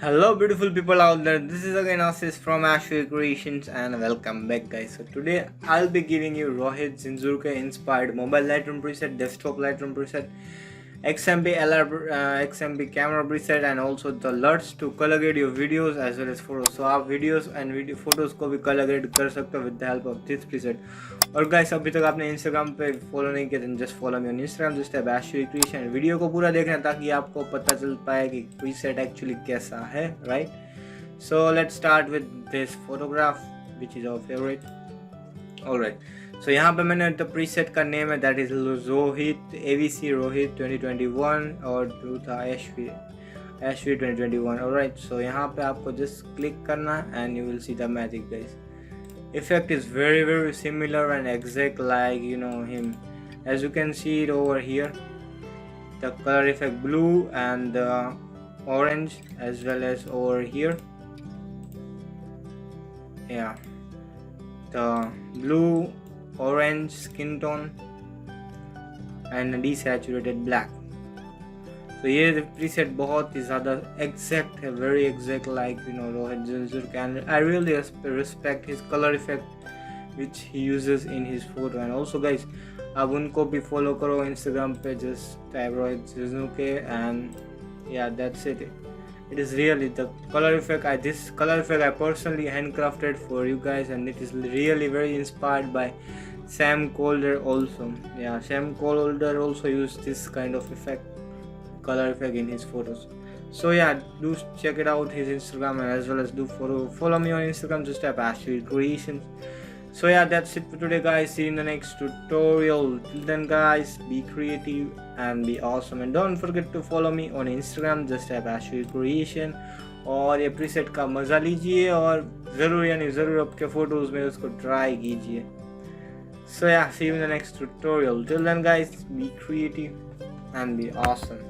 Hello beautiful people out there, this is again Asis from ashvircreations and welcome back guys. So today I'll be giving you Rohit Zinzurke inspired mobile lightroom preset, desktop lightroom preset, XMP XMP camera preset and also the LUTs to color grade your videos as well as photos. So आप videos and video photos को भी color grade कर सकते हो with the help of this preset. और guys अभी तक आपने इंस्टाग्राम पे फॉलो नहीं किया तो just follow me on Instagram just ashvircreation. Video को पूरा देखना ताकि आपको पता चल पाए कि प्रीसेट एक्चुअली कैसा है, right? So let's start with this photograph which is our favourite. Alright, so यहाँ पे मैंने द प्रीसेट का नेम है that is Rohit AVC Rohit 2021 और जो था एशवी 2021. ऑलराइट, सो यहाँ पे आपको जस्ट क्लिक करना and you will see the magic guys. Effect is very similar and exact like him, as you can see it over here. The color effect blue and the orange as well as over here. Yeah, the blue orange skin tone and desaturated black. तो ये preset बहुत ही ज़्यादा exact है, very exact like Rohit Zinjurke and I really respect his colour effect which he uses in his photo. And also guys आप उनको भी follow करो Instagram पे, just type Rohit Zinjurke and या that's it. It is really the color effect. This color effect I personally handcrafted for you guys, and it is really very inspired by Sam Colder also. Yeah, Sam Colder also used this kind of color effect in his photos. So yeah, do check it out his Instagram and as well as do follow me on Instagram, just type ashvircreations. So yeah, that's it for today guys. See you in the next tutorial. Till then guys, be creative and be awesome, and don't forget to follow me on Instagram, just type ashvircreation. और ये preset का मज़ा लीजिए और ज़रूर यानी ज़रूर आपके फ़ोटोज़ में उसको ट्राई कीजिए. So yeah, see you in the next tutorial. Till then guys, be creative and be awesome.